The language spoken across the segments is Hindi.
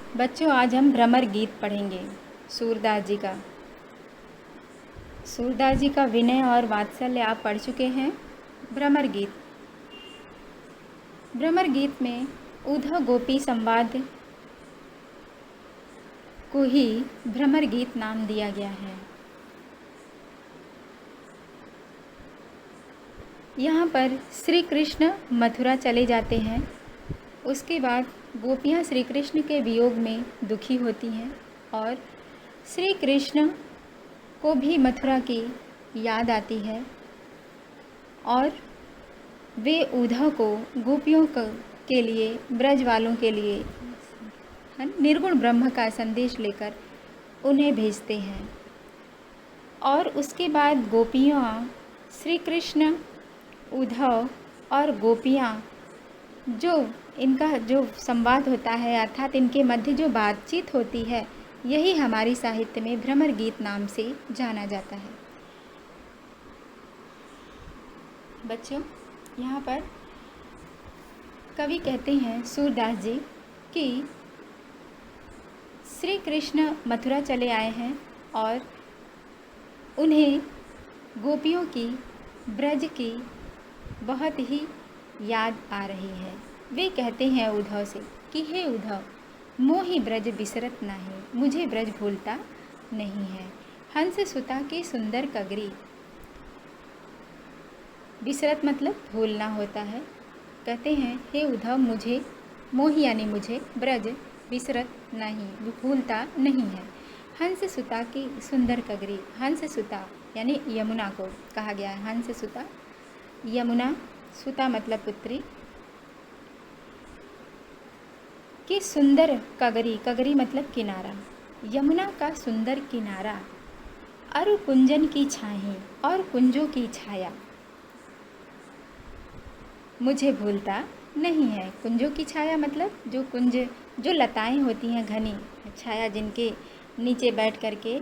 बच्चों, आज हम भ्रमर गीत पढ़ेंगे सूरदास जी का। सूरदास जी का विनय और वात्सल्य आप पढ़ चुके हैं। भ्रमर गीत। भ्रमर गीत में उद्धव गोपी संवाद को ही भ्रमर गीत नाम दिया गया है। यहाँ पर श्री कृष्ण मथुरा चले जाते हैं। उसके बाद गोपियाँ श्री कृष्ण के वियोग में दुखी होती हैं और श्री कृष्ण को भी मथुरा की याद आती है और वे उद्धव को गोपियों के लिए, ब्रज वालों के लिए निर्गुण ब्रह्म का संदेश लेकर उन्हें भेजते हैं। और उसके बाद गोपियाँ, श्री कृष्ण, उद्धव और गोपियाँ, इनका जो संवाद होता है अर्थात इनके मध्य जो बातचीत होती है, यही हमारी साहित्य में भ्रमर गीत नाम से जाना जाता है। बच्चों, यहाँ पर कवि कहते हैं सूरदास जी कि श्री कृष्ण मथुरा चले आए हैं और उन्हें गोपियों की, ब्रज की बहुत ही याद आ रही है। वे कहते हैं उद्धव से कि हे उद्धव, मोहि ब्रज बिसरत नाही, मुझे ब्रज भूलता नहीं है। हंस सुता की सुंदर कगरी, बिसरत मतलब भूलना होता है। कहते हैं हे उद्धव, मुझे, मोहि यानी मुझे, ब्रज बिसरत नहीं, भूलता नहीं है। हंस सुता की सुंदर कगरी, हंस सुता यानी यमुना को कहा गया है। हंस सुता, यमुना, सुता मतलब पुत्री, कि सुंदर कगरी, कगरी मतलब किनारा, यमुना का सुंदर किनारा, अरु कुंजन की छाही और कुंजों की छाया, मुझे भूलता नहीं है। कुंजों की छाया मतलब जो कुंज, जो लताएं होती हैं घनी छाया, जिनके नीचे बैठ करके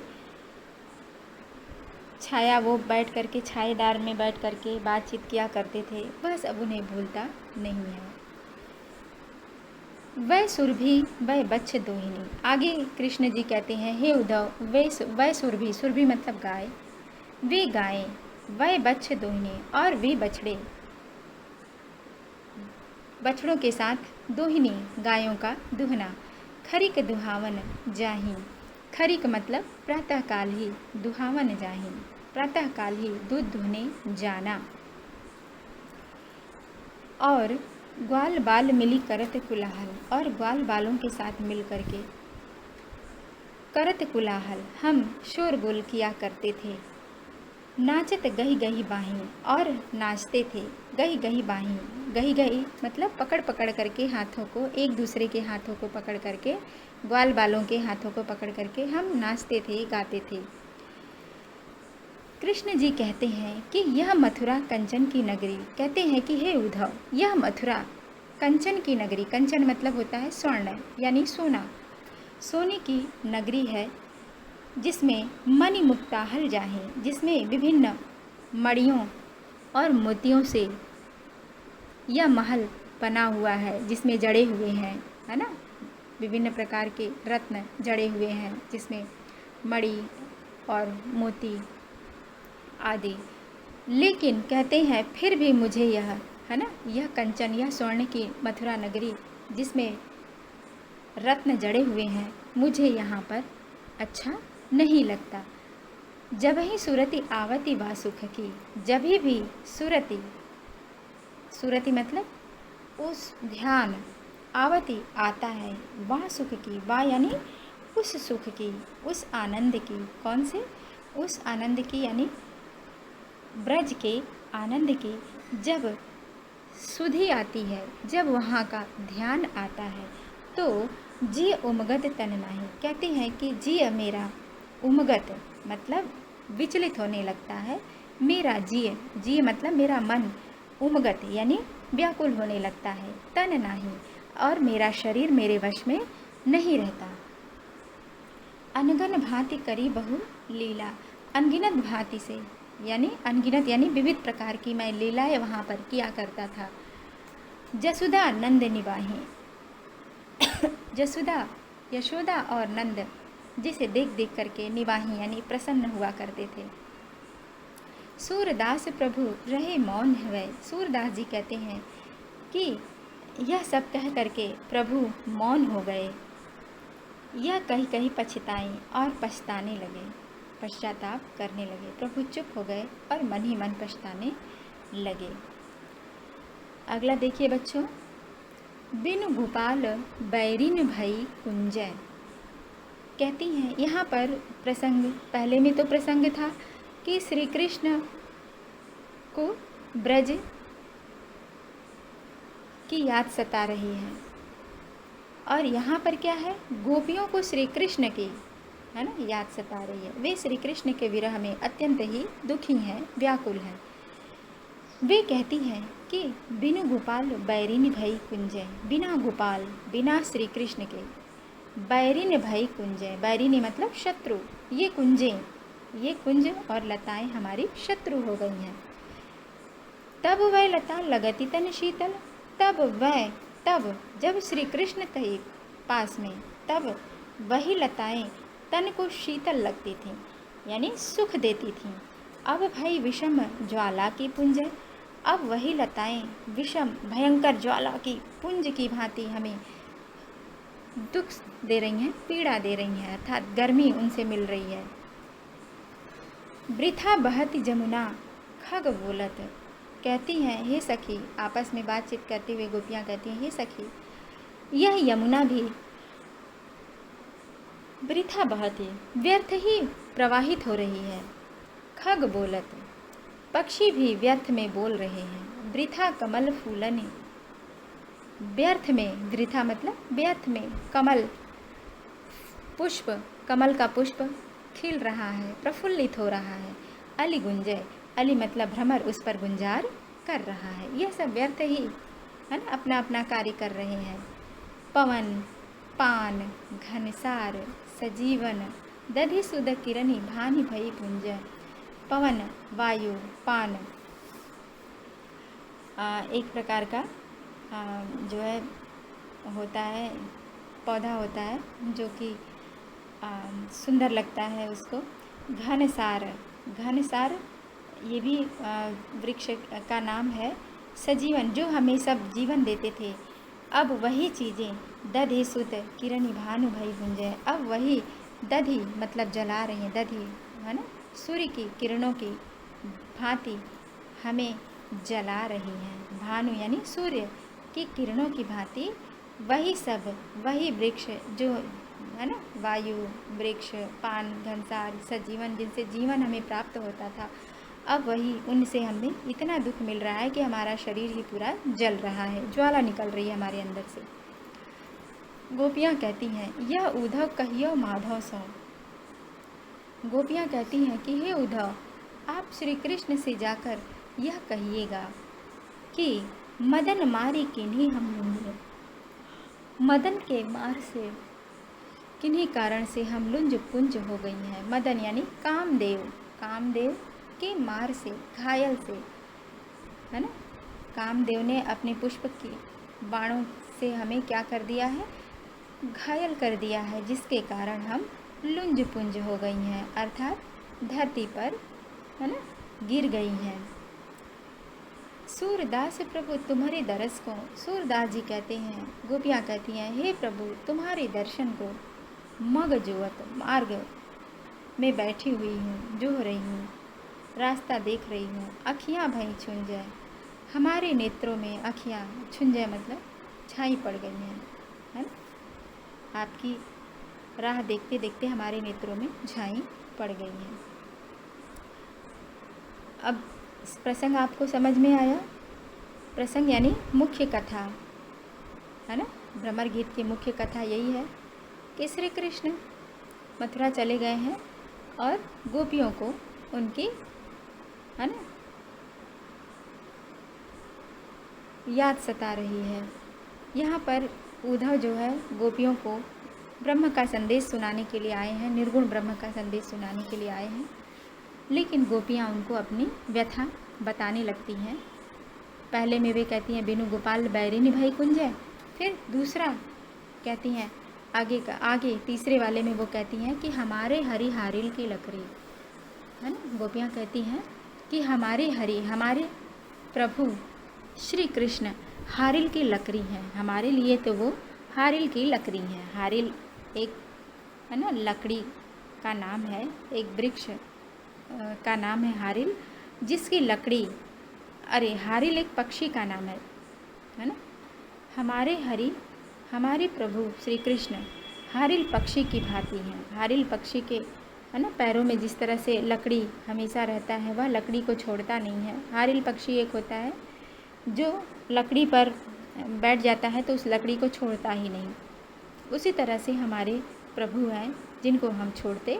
छाया, वो बैठ करके छायेदार में बैठ करके बातचीत किया करते थे, बस अब उन्हें भूलता नहीं है। वह सुरभि वह बच्छ दोहिनी, आगे कृष्ण जी कहते हैं हे उद्धव, वह सुरभि, सुरभि मतलब गाय, वे गायें, वह बच्छ दोहिनी और वे बछड़े, बछड़ों के साथ दोहिनी, गायों का दुहना, खरिक दुहावन जाही, खरिक मतलब प्रातःकाल ही, दुहावन जाही प्रातःकाल ही दूध दुहने जाना, और ग्वाल बाल मिली करत कुलाहल, और ग्वाल बालों के साथ मिल करके करत कुलाहल, हम शोरगुल किया करते थे। नाचत गही गही बाहीं, और नाचते थे गही गही बाहीं, गही गही मतलब पकड़ पकड़ करके हाथों को, एक दूसरे के हाथों को पकड़ करके, ग्वाल बालों के हाथों को पकड़ करके हम नाचते थे, गाते थे। कृष्ण जी कहते हैं कि यह मथुरा कंचन की नगरी, कहते हैं कि हे उद्धव, यह मथुरा कंचन की नगरी, कंचन मतलब होता है स्वर्ण यानी सोना, सोने की नगरी है, जिसमें मणि मुक्ताहल जाहे, जिसमें विभिन्न मणियों और मोतियों से यह महल बना हुआ है, जिसमें जड़े हुए हैं, है ना, विभिन्न प्रकार के रत्न जड़े हुए हैं, जिसमें मणि और मोती आदि। लेकिन कहते हैं फिर भी मुझे यह, है ना, यह कंचन, यह स्वर्ण की मथुरा नगरी जिसमें रत्न जड़े हुए हैं, मुझे यहाँ पर अच्छा नहीं लगता। जब ही सुरति आवती वा सुख की, जब भी सुरति, सुरति मतलब उस ध्यान, आवती आता है, वा सुख की, वा यानी उस सुख की, उस आनंद की, कौन से, उस आनंद की यानी ब्रज के आनंद की, जब सुधि आती है, जब वहाँ का ध्यान आता है, तो जी उमगत तन नाही, कहते हैं कि जी मेरा, उमगत मतलब विचलित होने लगता है, मेरा जी मतलब मेरा मन, उमगत यानी व्याकुल होने लगता है, तन नाही, और मेरा शरीर मेरे वश में नहीं रहता। अनगन भांति करी बहु लीला, अनगिनत भांति से यानी अनगिनत यानी विविध प्रकार की मैं लीलाएं वहाँ पर किया करता था। जसुदा नंद निवाही, जसुदा यशोदा और नंद जिसे देख देख करके निवाही यानी प्रसन्न हुआ करते थे। सूरदास प्रभु रहे मौन हुए। सूरदास जी कहते हैं कि यह सब कह करके प्रभु मौन हो गए। यह कहीं कहीं पछताएं और पछताने लगे, पश्चाताप करने लगे। प्रभु चुप हो गए और मन ही मन पछताने लगे। अगला देखिए बच्चों, बिनु गोपाल बैरिन भई कुंजय। कहती हैं यहाँ पर प्रसंग, पहले में तो प्रसंग था कि श्री कृष्ण को ब्रज की याद सता रही है, और यहाँ पर क्या है, गोपियों को श्री कृष्ण की है ना याद सता रही है। वे श्री कृष्ण के विरह में अत्यंत ही दुखी हैं, व्याकुल हैं। वे कहती हैं कि बिनु गोपाल बैरिन भई कुंजय, बिना गोपाल बिना श्री कृष्ण के, बैरिन भई कुंजय, बैरिनी मतलब शत्रु, ये कुंजें, ये कुंज और लताएं हमारी शत्रु हो गई हैं। तब वह लता लगती तन शीतल, तब जब श्री कृष्ण थे पास में, तब वही लताएं तन को शीतल लगती थीं, यानी सुख देती थीं। अब भाई विषम ज्वाला की पुंज, अब वही लताएं विषम भयंकर ज्वाला की पुंज की भांति हमें दुख दे रही हैं, पीड़ा दे रही हैं, अर्थात गर्मी उनसे मिल रही है। वृथा बहती जमुना खग बोलत, कहती हैं हे सखी, आपस में बातचीत करते हुए गोपियाँ कहती हैं हे सखी, यह यमुना भी वृथा बहती, व्यर्थ ही प्रवाहित हो रही है। खग बोलत, पक्षी भी व्यर्थ में बोल रहे हैं। वृथा कमल फूलने, व्यर्थ में, वृथा मतलब व्यर्थ में, कमल पुष्प, कमल का पुष्प खिल रहा है, प्रफुल्लित हो रहा है। अली गुंजय, अली मतलब भ्रमर उस पर गुंजार कर रहा है। यह सब व्यर्थ ही है ना, अपना अपना कार्य कर रहे हैं। पवन पान घनसार सजीवन दधि सुध किरणी भानि भई पुंजय। पवन वायु, पान एक प्रकार का जो है होता है, पौधा होता है जो कि सुंदर लगता है उसको। घनसार, घनसार ये भी वृक्ष का नाम है। सजीवन, जो हमें सब जीवन देते थे, अब वही चीज़ें दधि सुत किरणी भानु भई पुंजय, अब वही दधि मतलब जला रही हैं, दधि है ना, सूर्य की किरणों की भांति हमें जला रही हैं। भानु यानी सूर्य की किरणों की भांति वही सब, वही वृक्ष जो है ना, वायु, वृक्ष, पान, घनसार, सजीवन, जिनसे जीवन हमें प्राप्त होता था, अब वही उनसे हमें इतना दुख मिल रहा है कि हमारा शरीर ही पूरा जल रहा है, ज्वाला निकल रही है हमारे अंदर से। गोपियाँ कहती हैं यह उद्धव कहियो माधव सो। गोपियाँ कहती हैं कि हे उद्धव, आप श्री कृष्ण से जाकर यह कहिएगा कि मदन मारी किन्हीं हम लुंज, मदन के मार से, किन्हीं कारण से हम लुंज पुंज हो गई हैं। मदन यानी कामदेव, कामदेव के मार से, घायल से, है ना, कामदेव ने अपने पुष्प की बाणों से हमें क्या कर दिया है, घायल कर दिया है, जिसके कारण हम लुंज पुंज हो गई हैं, अर्थात धरती पर है ना गिर गई हैं। सूरदास प्रभु तुम्हारे दरस को, सूरदास जी कहते हैं, गोपियाँ कहती हैं हे प्रभु, तुम्हारे दर्शन को मग जोवत, मार्ग में बैठी हुई हूँ, जो रही हूँ, रास्ता देख रही हूँ। अखियाँ भई छुंजय, हमारे नेत्रों में अखियाँ, छुंजय मतलब छाई पड़ गई हैं, है ना, आपकी राह देखते देखते हमारे नेत्रों में छाई पड़ गई हैं। अब प्रसंग आपको समझ में आया? प्रसंग यानी मुख्य कथा, है ना, भ्रमर गीत की मुख्य कथा यही है कि श्री कृष्ण मथुरा चले गए हैं और गोपियों को उनकी है ना याद सता रही है। यहाँ पर उद्धव जो है गोपियों को ब्रह्म का संदेश सुनाने के लिए आए हैं, निर्गुण ब्रह्म का संदेश सुनाने के लिए आए हैं, लेकिन गोपियाँ उनको अपनी व्यथा बताने लगती हैं। पहले में वे कहती हैं बिनु गोपाल बैरिनी भई कुंजय, फिर दूसरा कहती हैं आगे तीसरे वाले में वो कहती हैं कि हमारे हरि हारिल की लकड़ी, है ना। गोपियाँ कहती हैं कि हमारे प्रभु श्री कृष्ण हारिल की लकड़ी हैं, हमारे लिए तो वो हारिल की लकड़ी हैं। हारिल एक, है ना, लकड़ी का नाम है, एक वृक्ष का नाम है हारिल, जिसकी लकड़ी, अरे हारिल एक पक्षी का नाम है ना। हमारे प्रभु श्री कृष्ण हारिल पक्षी की भांति हैं। हारिल पक्षी के, है ना, पैरों में जिस तरह से लकड़ी हमेशा रहता है, वह लकड़ी को छोड़ता नहीं है। हारिल पक्षी एक होता है जो लकड़ी पर बैठ जाता है तो उस लकड़ी को छोड़ता ही नहीं। उसी तरह से हमारे प्रभु हैं जिनको हम छोड़ते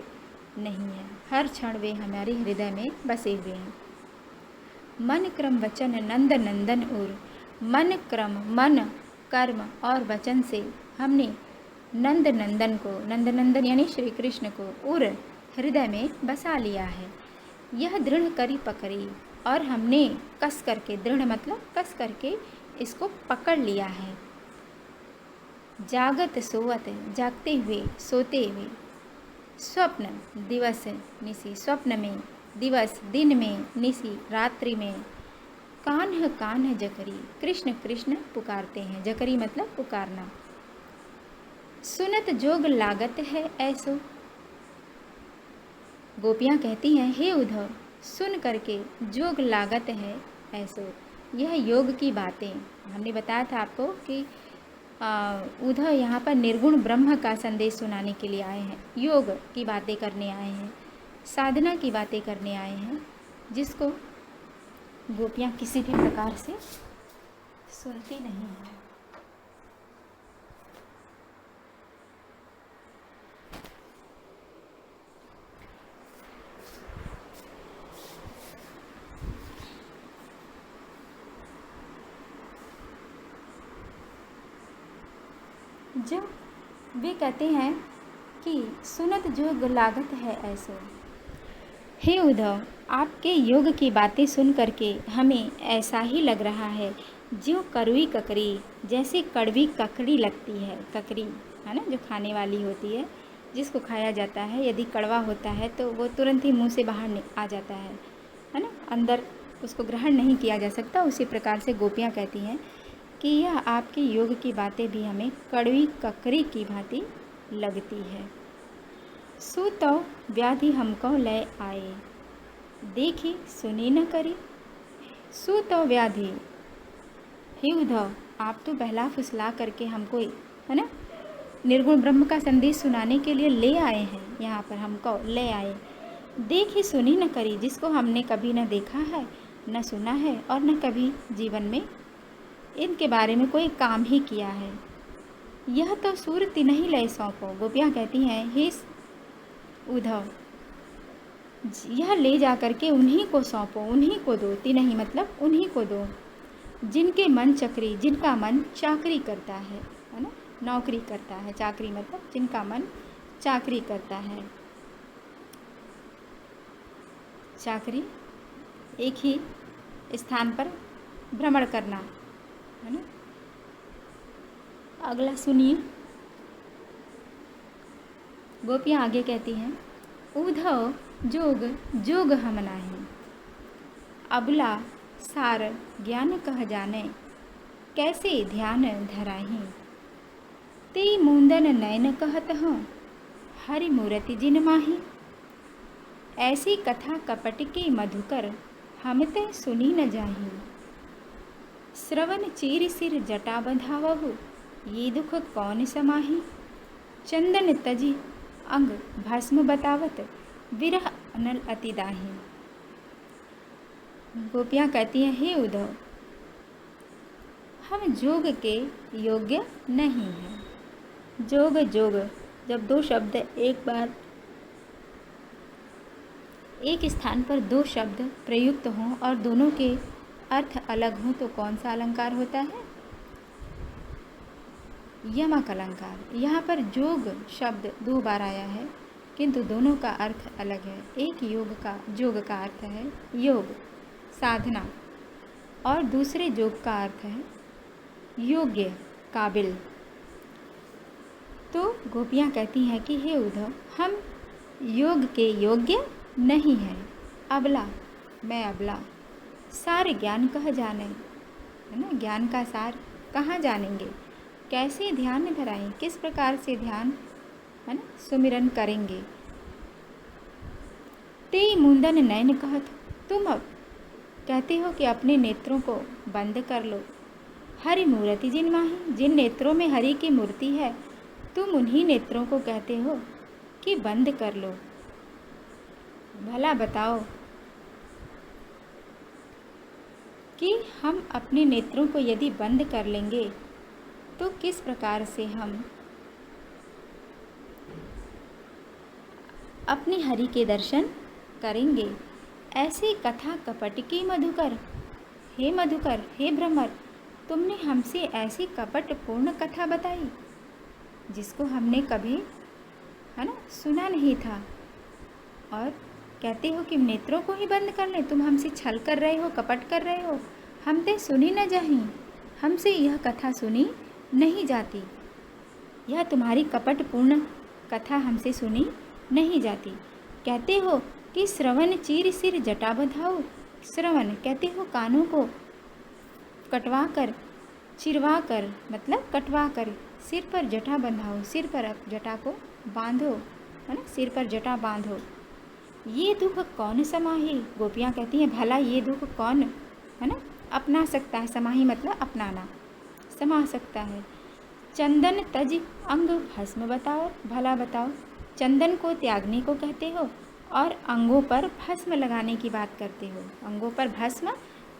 नहीं हैं, हर क्षण वे हमारे हृदय में बसे हुए हैं। मन क्रम वचन नंद नंदन और, मन क्रम, मन कर्म और वचन से हमने नंद नंदन को, नंद नंदन यानी श्री कृष्ण को, और हृदय में बसा लिया है। यह दृढ़ करी पकड़ी, और हमने कस करके, दृढ़ मतलब कस करके इसको पकड़ लिया है। जागत सोवत, जागते हुए सोते हुए, स्वप्न दिवस निसी, स्वप्न में, दिवस दिन में, निसी रात्रि में, कान्ह कान्ह जकरी, कृष्ण कृष्ण पुकारते हैं। जकरी मतलब पुकारना। सुनत जोग लागत है ऐसो, गोपियाँ कहती हैं हे उद्धव, सुन करके जोग लागत है ऐसो, यह योग की बातें। हमने बताया था आपको कि उद्धव यहाँ पर निर्गुण ब्रह्म का संदेश सुनाने के लिए आए हैं, योग की बातें करने आए हैं, साधना की बातें करने आए हैं, जिसको गोपियाँ किसी भी प्रकार से सुनती नहीं हैं। जो वे कहते हैं कि सुनत जोग लागत है ऐसो, हे उद्धव, आपके योग की बातें सुन करके हमें ऐसा ही लग रहा है जो कड़वी ककड़ी, जैसे कड़वी ककड़ी लगती है। ककड़ी, है ना, जो खाने वाली होती है, जिसको खाया जाता है। यदि कड़वा होता है तो वो तुरंत ही मुंह से बाहर आ जाता है ना, अंदर उसको ग्रहण नहीं किया जा सकता। उसी प्रकार से गोपियाँ कहती हैं कि यह आपके योग की बातें भी हमें कड़वी ककड़ी की भांति लगती है। सो तो व्याधि हमको लय आए, देखी सुनी न करी। सो तो व्याधि, हे उद्धव, आप तो बहला फुसला करके हमको, है ना, निर्गुण ब्रह्म का संदेश सुनाने के लिए ले आए हैं। यहाँ पर हमको ले आए, देखी सुनी न करी, जिसको हमने कभी न देखा है, न सुना है, और न कभी जीवन में इनके बारे में कोई काम ही किया है। यह तो सूरति नहीं लय सौंपो, गोपियाँ कहती हैं हे उद्धव, यह ले जा करके उन्हीं को सौंपो, उन्हीं को दो। नहीं मतलब उन्हीं को दो जिनके मन चक्री, जिनका मन चाकरी करता है ना, नौकरी करता है। चाकरी मतलब जिनका मन चाकरी करता है। चाकरी एक ही स्थान पर भ्रमण करना, है ना। अगला सुनिए, गोपियाँ आगे कहती हैं उद्धव जोग जोग हम नाही, अबला सार ज्ञान कह जाने, कैसे ध्यान धराही। ते मुंदन नयन कहत हूँ, हरि मूर्ति जिन माही। ऐसी कथा कपट के मधुकर, हम ते सुनी न जाही। श्रवण चीर सिर जटा बंधावहु, ये दुख कौन समाही। चंदन तजी अंग भस्म बतावत, विरह अनल अति दाही। गोपियाँ कहती हैं हे उद्धव, हम जोग के योग्य नहीं हैं। जोग जोग जब दो शब्द एक स्थान पर दो शब्द प्रयुक्त हों और दोनों के अर्थ अलग हों तो कौन सा अलंकार होता है? यमक अलंकार। यहाँ पर जोग शब्द दो बार आया है किंतु दोनों का अर्थ अलग है। एक जोग का अर्थ है योग साधना और दूसरे जोग का अर्थ है योग्य काबिल। तो गोपियाँ कहती हैं कि हे उद्धव, हम योग के योग्य नहीं हैं। अबला, मैं अबला, सार ज्ञान कह जाने, है ना, ज्ञान का सार कहाँ जानेंगे, कैसे ध्यान धराएं, किस प्रकार से ध्यान, है ना, सुमिरन करेंगे। ते मुंदन नयन कहत, तुम अब कहते हो कि अपने नेत्रों को बंद कर लो। हरि मूर्ति जिन माही, जिन नेत्रों में हरि की मूर्ति है, तुम उन्हीं नेत्रों को कहते हो कि बंद कर लो। भला बताओ कि हम अपने नेत्रों को यदि बंद कर लेंगे तो किस प्रकार से हम अपने हरि के दर्शन करेंगे। ऐसी कथा कपट की मधुकर, हे मधुकर, हे भ्रमर, तुमने हमसे ऐसी कपटपूर्ण कथा बताई जिसको हमने कभी, है ना, सुना नहीं था। और कहते हो कि नेत्रों को ही बंद कर ले, तुम हमसे छल कर रहे हो, कपट कर रहे हो। हमसे सुनी न जाही, हमसे यह कथा सुनी नहीं जाती, यह तुम्हारी कपटपूर्ण कथा हमसे सुनी नहीं जाती। कहते हो कि श्रवण चीर सिर जटा बंधाओ, श्रवण कहते हो कानों को कटवा कर, चिरवा कर, मतलब कटवा कर, सिर पर जटा बंधाओ, सिर पर जटा को बांधो, है ना, सिर पर जटा बांधो। ये दुख कौन समाही, गोपियाँ कहती हैं भला ये दुख कौन, है ना, अपना सकता है। समाही मतलब अपनाना, समा सकता है। चंदन तज अंग भस्म बताओ, भला बताओ, चंदन को त्यागने को कहते हो और अंगों पर भस्म लगाने की बात करते हो। अंगों पर भस्म,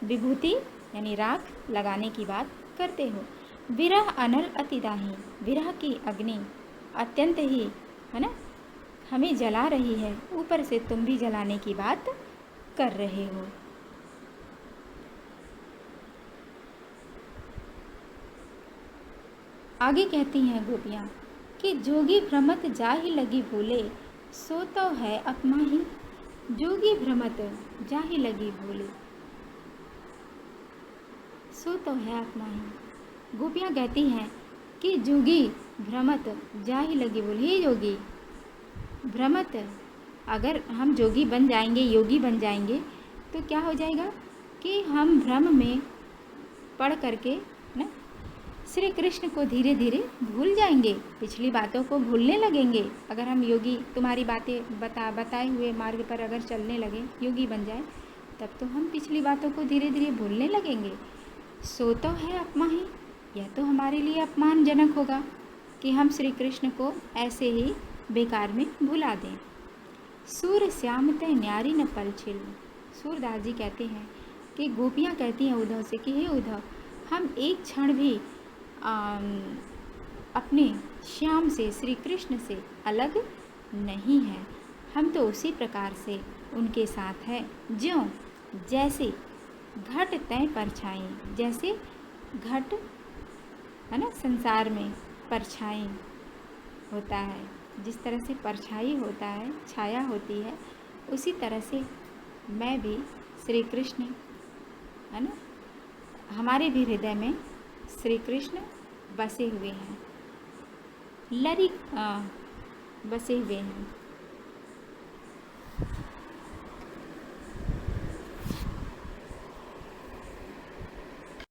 विभूति यानी राख लगाने की बात करते हो। विरह अनल अतिदाही, विरह की अग्नि अत्यंत ही, है ना, हमें जला रही है, ऊपर से तुम भी जलाने की बात कर रहे हो। आगे कहती हैं गोपियाँ कि जोगी भ्रमत जाहि लगी भूले, सो तो है अपमाही। जोगी भ्रमत जाहि लगी भूले, सो तो है अपमाही। गोपियाँ कहती हैं कि जोगी भ्रमत जाहि लगी भूले, हे योगी, भ्रमत, अगर हम जोगी बन जाएंगे, योगी बन जाएंगे तो क्या हो जाएगा कि हम भ्रम में पड़ करके ना श्री कृष्ण को धीरे धीरे भूल जाएंगे, पिछली बातों को भूलने लगेंगे। अगर हम योगी, तुम्हारी बातें बताए हुए मार्ग पर अगर चलने लगे, योगी बन जाए, तब तो हम पिछली बातों को धीरे धीरे भूलने लगेंगे। सो तो है अपमाही, यह तो हमारे लिए अपमानजनक होगा कि हम श्री कृष्ण को ऐसे ही बेकार में भुला दें। सूर श्याम तय न्यारी न पलछिल, सूरदास जी कहते हैं कि गोपियाँ कहती हैं उद्धव से कि हे उद्धव, हम एक क्षण भी अपने श्याम से, श्री कृष्ण से अलग नहीं हैं। हम तो उसी प्रकार से उनके साथ हैं ज्यों जैसे घट तय परछाई, जैसे घट, है ना, संसार में परछाई होता है, जिस तरह से परछाई होता है, छाया होती है, उसी तरह से मैं भी श्री कृष्ण, है ना, हमारे भी हृदय में श्री कृष्ण बसे हुए हैं, बसे हुए हैं।